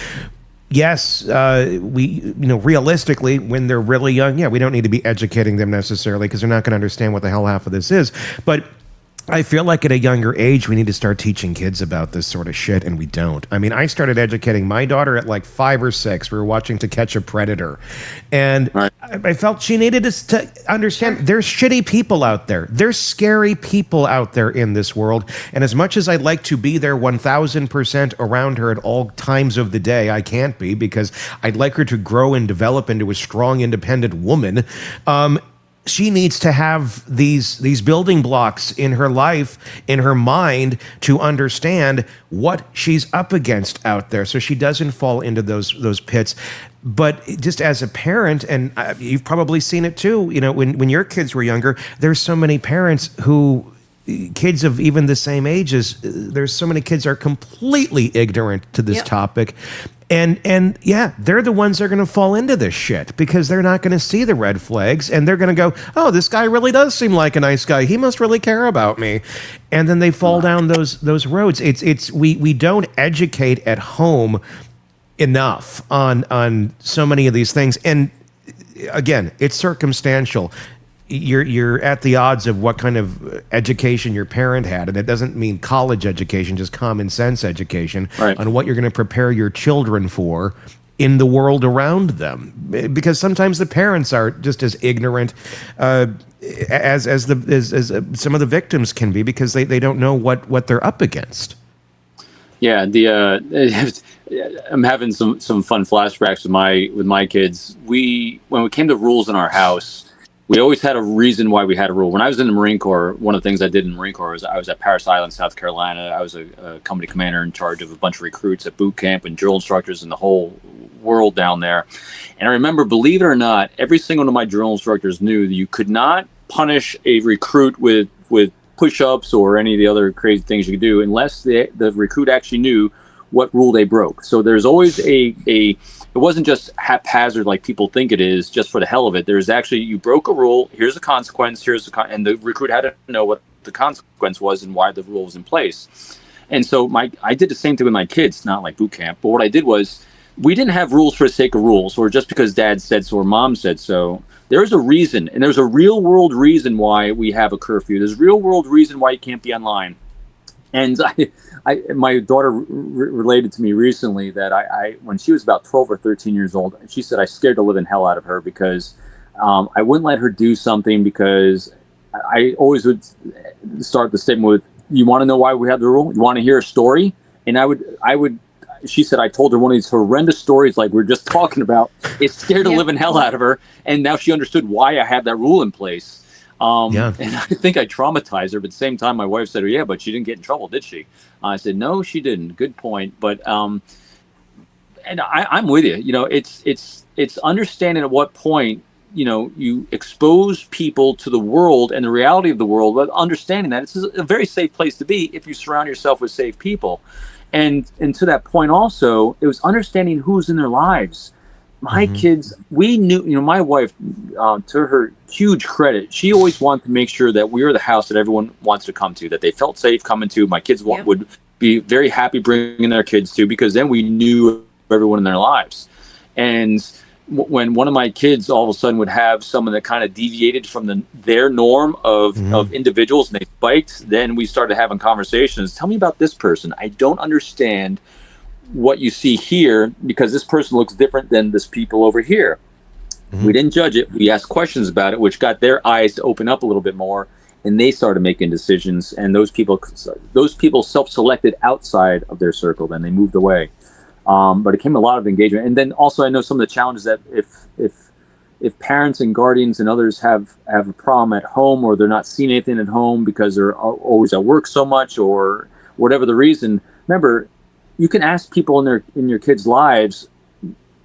yes, realistically, when they're really young, we don't need to be educating them necessarily, because they're not going to understand what the hell half of this is. But I feel like at a younger age, we need to start teaching kids about this sort of shit, and we don't. I mean, I started educating my daughter at like 5 or 6. We were watching To Catch a Predator. And I felt she needed us to understand there's shitty people out there. There's scary people out there in this world. And as much as I'd like to be there 1,000% around her at all times of the day, I can't be, because I'd like her to grow and develop into a strong, independent woman. She needs to have these building blocks in her life, in her mind, to understand what she's up against out there, so she doesn't fall into those pits. But just as a parent, and you've probably seen it too, when your kids were younger, there's so many parents who, kids of even the same ages, there's so many kids are completely ignorant to this topic. And they're the ones that are going to fall into this shit, because they're not going to see the red flags, and they're going to go, oh, this guy really does seem like a nice guy. He must really care about me. And then they fall down those roads. We don't educate at home enough on so many of these things. And again, it's circumstantial. You're at the odds of what kind of education your parent had, and it doesn't mean college education, just common sense education on what you're going to prepare your children for in the world around them, because sometimes the parents are just as ignorant as some of the victims can be, because they don't know what they're up against. I'm having some fun flashbacks with my kids. When we came to rules in our house, we always had a reason why we had a rule. When I was in the Marine Corps, one of the things I did in the Marine Corps was I was at Parris Island, South Carolina. I was a company commander in charge of a bunch of recruits at boot camp and drill instructors and the whole world down there. And I remember, believe it or not, every single one of my drill instructors knew that you could not punish a recruit with push-ups or any of the other crazy things you could do unless the recruit actually knew what rule they broke. So there's always it wasn't just haphazard like people think it is, just for the hell of it. There's actually, you broke a rule, here's a consequence, and the recruit had to know what the consequence was and why the rule was in place. And so I did the same thing with my kids, not like boot camp, but what I did was, we didn't have rules for the sake of rules, or just because dad said so or mom said so. There's a reason, and there's a real world reason why we have a curfew. There's a real world reason why you can't be online. And my daughter related to me recently that I when she was about 12 or 13 years old, she said I scared the living hell out of her because I wouldn't let her do something, because I always would start the statement with, you want to know why we have the rule? You want to hear a story? And I would. She said I told her one of these horrendous stories like we're just talking about. It scared the living hell out of her, and now she understood why I had that rule in place. And I think I traumatized her, but at the same time, my wife said, yeah, but she didn't get in trouble, did she? I said, no, she didn't. Good point. But and I'm with you. You know, it's understanding at what point, you know, you expose people to the world and the reality of the world, but understanding that it's a very safe place to be if you surround yourself with safe people. And to that point also, it was understanding who's in their lives. My kids, we knew, you know, my wife, to her huge credit, she always wanted to make sure that we were the house that everyone wants to come to, that they felt safe coming to. My kids would be very happy bringing their kids to, because then we knew everyone in their lives. And when one of my kids all of a sudden would have someone that kind of deviated from their norm of individuals, and they spiked, then we started having conversations. Tell me about this person. I don't understand what you see here, because this person looks different than this people over here. We didn't judge it. We asked questions about it, which got their eyes to open up a little bit more, and they started making decisions. And those people self-selected outside of their circle. Then they moved away. But it came a lot of engagement. And then also I know some of the challenges that if parents and guardians and others have a problem at home, or they're not seeing anything at home because they're always at work so much, or whatever the reason, remember, you can ask people in your kids' lives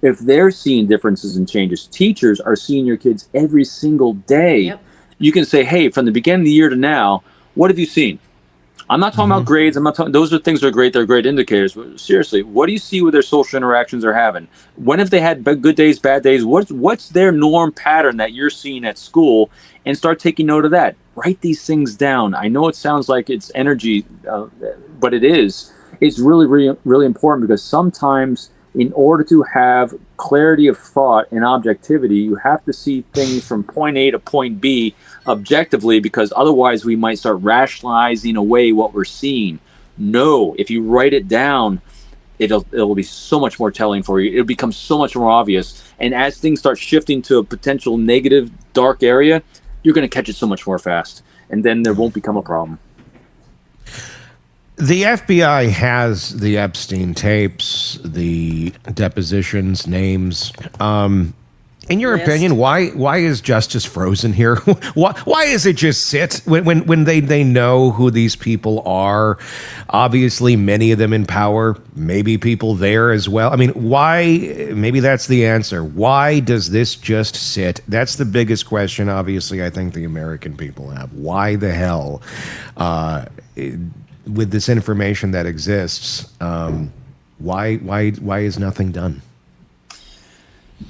if they're seeing differences and changes. Teachers are seeing your kids every single day. Yep. You can say, hey, from the beginning of the year to now, what have you seen? I'm not talking about grades. I'm not talking. Those are things that are great. They're great indicators. But seriously, what do you see with their social interactions they're having? When have they had good days, bad days? What's their norm pattern that you're seeing at school? And start taking note of that. Write these things down. I know it sounds like it's energy, but it is. It's really, really, really important, because sometimes in order to have clarity of thought and objectivity, you have to see things from point A to point B objectively, because otherwise we might start rationalizing away what we're seeing. No, if you write it down, it'll be so much more telling for you. It'll become so much more obvious. And as things start shifting to a potential negative, dark area, you're going to catch it so much more fast. And then there won't become a problem. The FBI has the Epstein tapes, the depositions, names. In your opinion, why is justice frozen here? why is it just sit when they know who these people are? Obviously, many of them in power, maybe people there as well. I mean, why? Maybe that's the answer. Why does this just sit? That's the biggest question, obviously, I think the American people have. Why the hell? With this information that exists, why is nothing done?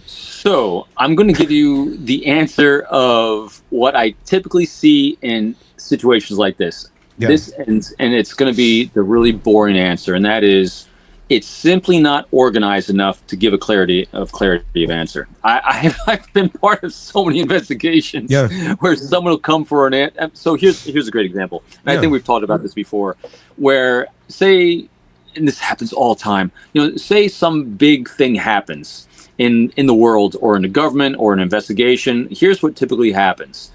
So I'm going to give you the answer of what I typically see in situations like this. Yeah. And it's going to be the really boring answer, and that is, it's simply not organized enough to give a clarity of answer. I've been part of so many investigations where someone will come for an answer. So here's a great example. And I think we've talked about this before, where say, and this happens all the time, say some big thing happens in the world or in the government or an investigation. Here's what typically happens.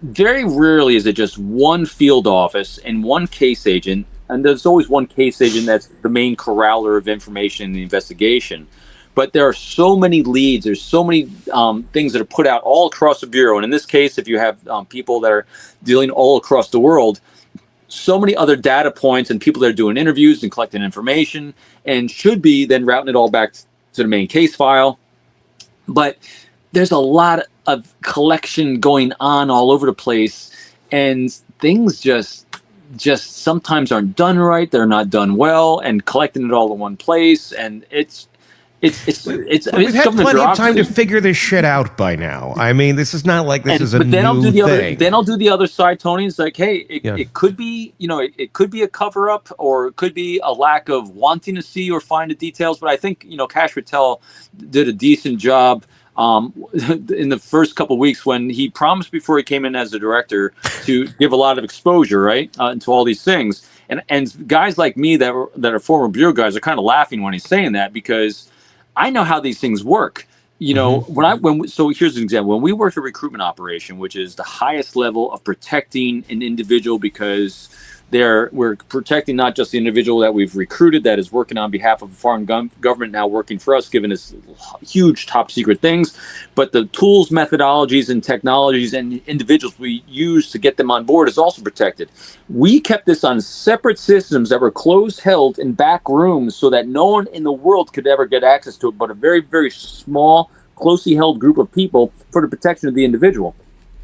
Very rarely is it just one field office and one case agent. And there's always one case agent that's the main corraller of information in the investigation. But there are so many leads. There's so many things that are put out all across the Bureau. And in this case, if you have people that are dealing all across the world, so many other data points and people that are doing interviews and collecting information and should be then routing it all back to the main case file. But there's a lot of collection going on all over the place. And things just sometimes aren't done right. They're not done well, and collecting it all in one place, and it's we've had plenty of time to figure this shit out by now. I mean, this is not like this is a new thing. Then I'll do the other side, Tony. It's like, hey, it could be, it could be a cover up, or it could be a lack of wanting to see or find the details. But I think, Kash Patel did a decent job in the first couple of weeks when he promised before he came in as a director to give a lot of exposure, right, into all these things. And guys like me that are former bureau guys are kind of laughing when he's saying that, because I know how these things work. So here's an example. When we worked a recruitment operation, which is the highest level of protecting an individual, because we're protecting not just the individual that we've recruited that is working on behalf of a foreign government now working for us, giving us huge top secret things, but the tools, methodologies, and technologies and individuals we use to get them on board is also protected. We kept this on separate systems that were closed, held in back rooms, so that no one in the world could ever get access to it, but a very, very small, closely held group of people for the protection of the individual.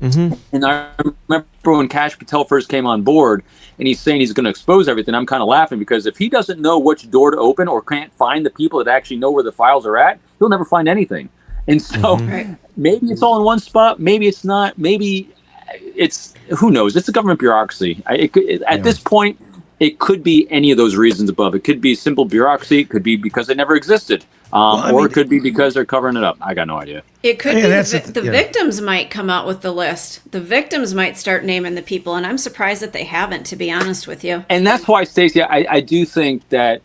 Mm-hmm. And I remember when Kash Patel first came on board and he's saying he's going to expose everything, I'm kind of laughing, because if he doesn't know which door to open or can't find the people that actually know where the files are at, he'll never find anything. And so maybe it's all in one spot, maybe it's not, maybe it's, who knows? It's a government bureaucracy. At this point, it could be any of those reasons above. It could be simple bureaucracy. It could be because they never existed. It could be because they're covering it up. I got no idea. It could be the victims might come out with the list. The victims might start naming the people, and I'm surprised that they haven't, to be honest with you. And that's why, Stacey, I do think that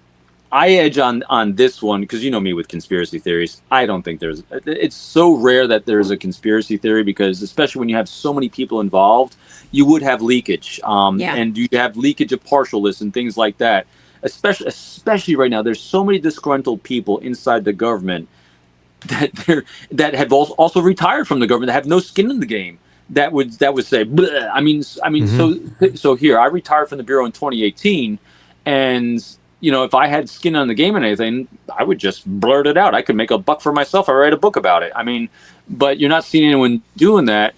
I edge on this one, because you know me with conspiracy theories. I don't think it's so rare that there's a conspiracy theory, because especially when you have so many people involved, you would have leakage. And you have leakage of partial lists and things like that. Especially right now, there's so many disgruntled people inside the government that have also retired from the government, that have no skin in the game, that would say, bleh. I mean, so here, I retired from the Bureau in 2018, and if I had skin on the game and anything, I would just blurt it out. I could make a buck for myself. I write a book about it. I mean, but you're not seeing anyone doing that,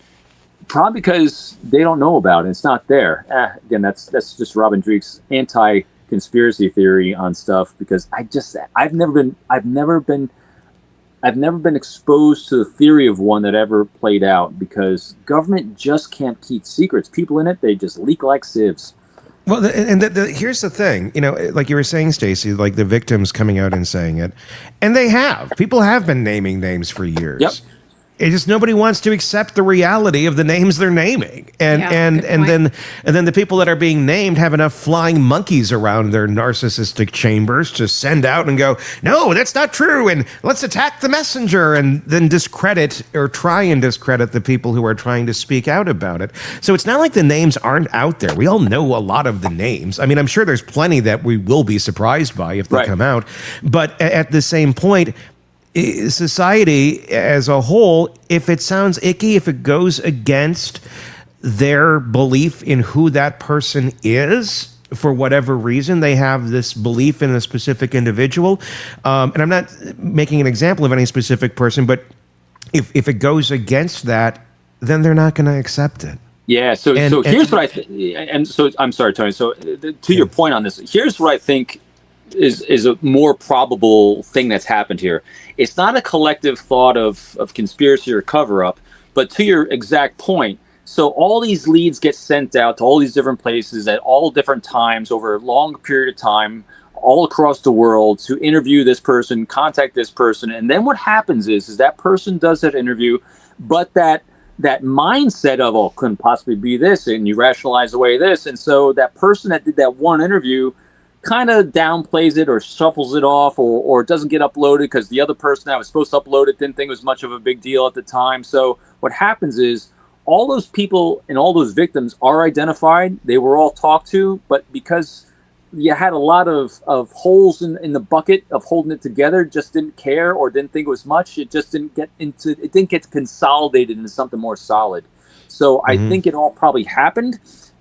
probably because they don't know about it. It's not there. Again, that's just Robin Dreeke's anti-conspiracy theory on stuff, because I've never been exposed to the theory of one that ever played out, because government just can't keep secrets. People in it, they just leak like sieves. Well, here's the thing, like you were saying, Stacey, like the victims coming out and saying it, and people have been naming names for years. Yep. It's just nobody wants to accept the reality of the names they're naming, and then the people that are being named have enough flying monkeys around their narcissistic chambers to send out and go, no, that's not true, and let's attack the messenger, and then discredit or try and discredit the people who are trying to speak out about it. So it's not like the names aren't out there. We all know a lot of the names. I mean, I'm sure there's plenty that we will be surprised by if they come out, but at the same point, society as a whole, if it sounds icky, if it goes against their belief in who that person is, for whatever reason, they have this belief in a specific individual. And I'm not making an example of any specific person, but if it goes against that, then they're not going to accept it. Yeah. So here's what I think. And so I'm sorry, Tony. So to your point on this, here's what I think is a more probable thing that's happened here. It's not a collective thought of conspiracy or cover-up, but to your exact point, so all these leads get sent out to all these different places at all different times over a long period of time, all across the world, to interview this person, contact this person, and then what happens is that person does that interview, but that mindset of, oh, couldn't possibly be this, and you rationalize away this, and so that person that did that one interview kind of downplays it or shuffles it off, or it doesn't get uploaded because the other person that was supposed to upload it didn't think it was much of a big deal at the time. So what happens is all those people and all those victims are identified. They were all talked to, but because you had a lot of holes in the bucket of holding it together, just didn't care or didn't think it was much. It just didn't get consolidated into something more solid. So I think it all probably happened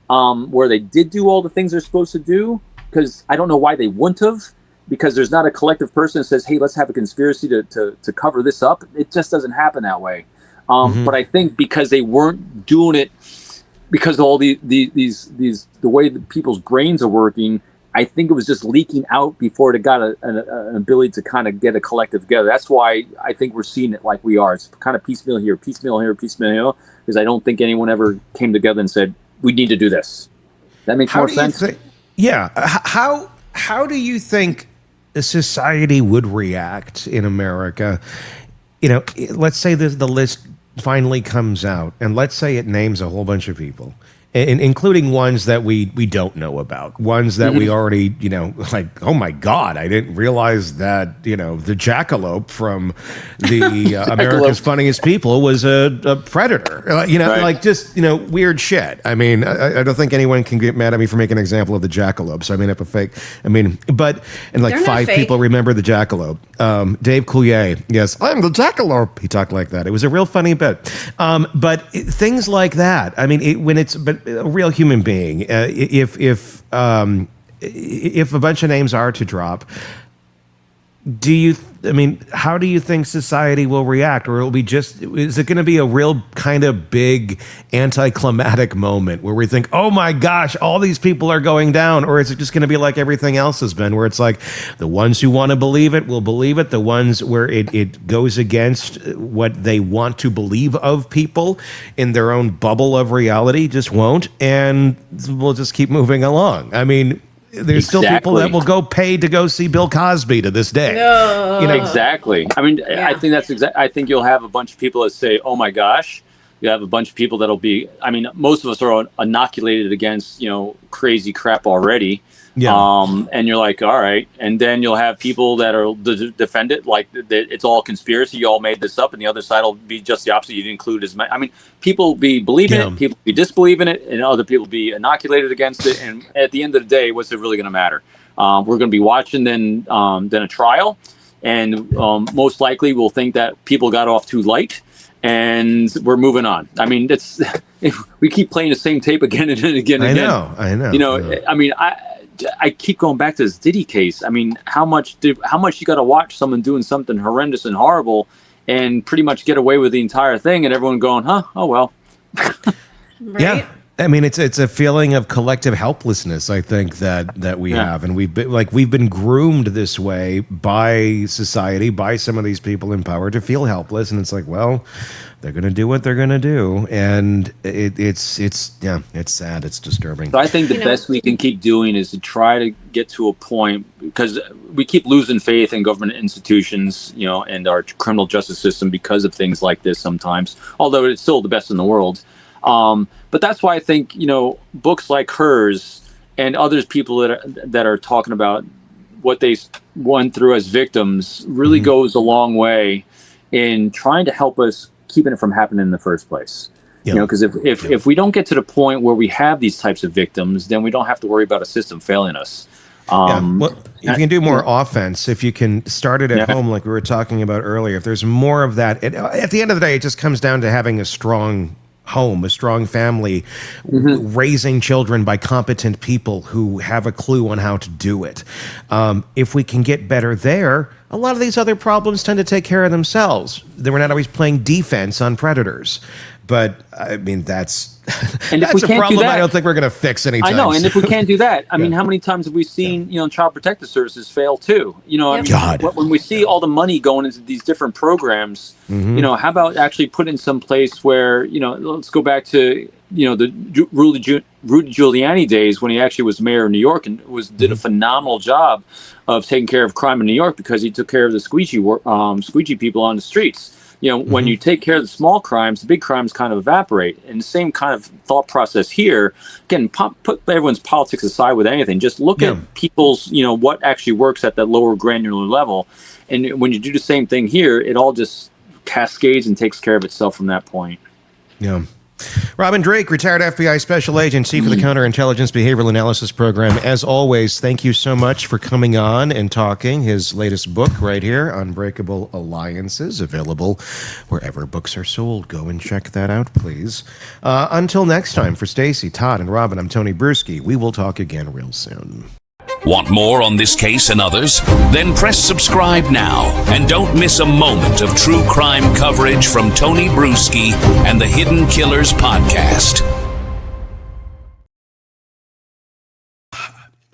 where they did do all the things they're supposed to do, because I don't know why they wouldn't have, because there's not a collective person that says, hey, let's have a conspiracy to cover this up. It just doesn't happen that way. But I think because they weren't doing it because of all the way that people's brains are working, I think it was just leaking out before it got an ability to kind of get a collective together. That's why I think we're seeing it like we are. It's kind of piecemeal here, piecemeal here, piecemeal here, because I don't think anyone ever came together and said, we need to do this. That makes more sense? How do you think a society would react in America? Let's say the list finally comes out, and let's say it names a whole bunch of people, including ones that we don't know about, ones that we already, like, oh my God, I didn't realize that, the jackalope from the America's Funniest People was a predator, Right. like just, weird shit. I mean, I don't think anyone can get mad at me for making an example of the jackalope. So I made up a fake. And like They're not 5 fake. people remember the jackalope. Dave Coulier, yes, I'm the jackalope. He talked like that. It was a real funny bit. But things like that. I mean, but a real human being. If a bunch of names are to drop, how do you think society will react? Or is it going to be a real kind of big anticlimactic moment where we think, oh my gosh, all these people are going down? Or is it just going to be like everything else has been, where it's like the ones who want to believe it will believe it, the ones where it goes against what they want to believe of people in their own bubble of reality just won't, and we'll just keep moving along? I mean, there's still people that will go pay to go see Bill Cosby to this day. No. Exactly. I mean, I think that's I think you'll have a bunch of people that say, "Oh my gosh." You have a bunch of people that'll be. I mean, most of us are inoculated against crazy crap already. Yeah. And you're like, all right. And then you'll have people that are defend it, like that it's all conspiracy. You all made this up, and the other side will be just the opposite. You didn't include as many. I mean, people be believing it, people be disbelieving it, and other people be inoculated against it. And at the end of the day, what's it really going to matter? We're going to be watching then a trial, and most likely we'll think that people got off too light, and we're moving on. I mean, we keep playing the same tape again and again and again. I know. I mean, I keep going back to this Diddy case. I mean, how much you got to watch someone doing something horrendous and horrible and pretty much get away with the entire thing, and everyone going, huh? Oh, well. Right? Yeah. I mean, it's a feeling of collective helplessness, I think, that we have, and we've been groomed this way by society, by some of these people in power, to feel helpless, and it's like, well, they're going to do what they're going to do, and it's sad, it's disturbing. So I think the best we can keep doing is to try to get to a point, because we keep losing faith in government institutions, and our criminal justice system because of things like this sometimes, although it's still the best in the world. But that's why I think, books like hers and others people that are talking about what they went through as victims really goes a long way in trying to help us keeping it from happening in the first place. Yeah. Because if we don't get to the point where we have these types of victims, then we don't have to worry about a system failing us. Well, if you can do more offense, if you can start it at home, like we were talking about earlier, if there's more of that, at the end of the day, it just comes down to having a strong home, a strong family, raising children by competent people who have a clue on how to do it. If we can get better there, a lot of these other problems tend to take care of themselves. We're not always playing defense on predators. But I mean, that's a problem I don't think we're going to fix anytime soon. I know, and if we can't do that, I mean, how many times have we seen, Child Protective Services fail too? When we see all the money going into these different programs, how about actually put in some place where, let's go back to, the Rudy Giuliani days when he actually was mayor of New York and did a phenomenal job of taking care of crime in New York because he took care of the squeegee people on the streets. When you take care of the small crimes, the big crimes kind of evaporate. And the same kind of thought process here. Again, put everyone's politics aside with anything. Just look at people's, what actually works at that lower granular level. And when you do the same thing here, it all just cascades and takes care of itself from that point. Yeah. Robin Dreeke, retired FBI Special Agent, Chief of the Counterintelligence Behavioral Analysis Program. As always, thank you so much for coming on and talking. His latest book right here, Unbreakable Alliances, available wherever books are sold. Go and check that out, please. Until next time, for Stacy, Todd, and Robin, I'm Tony Brueski. We will talk again real soon. Want more on this case and others? Then press subscribe now and don't miss a moment of true crime coverage from Tony Brueski and the Hidden Killers podcast.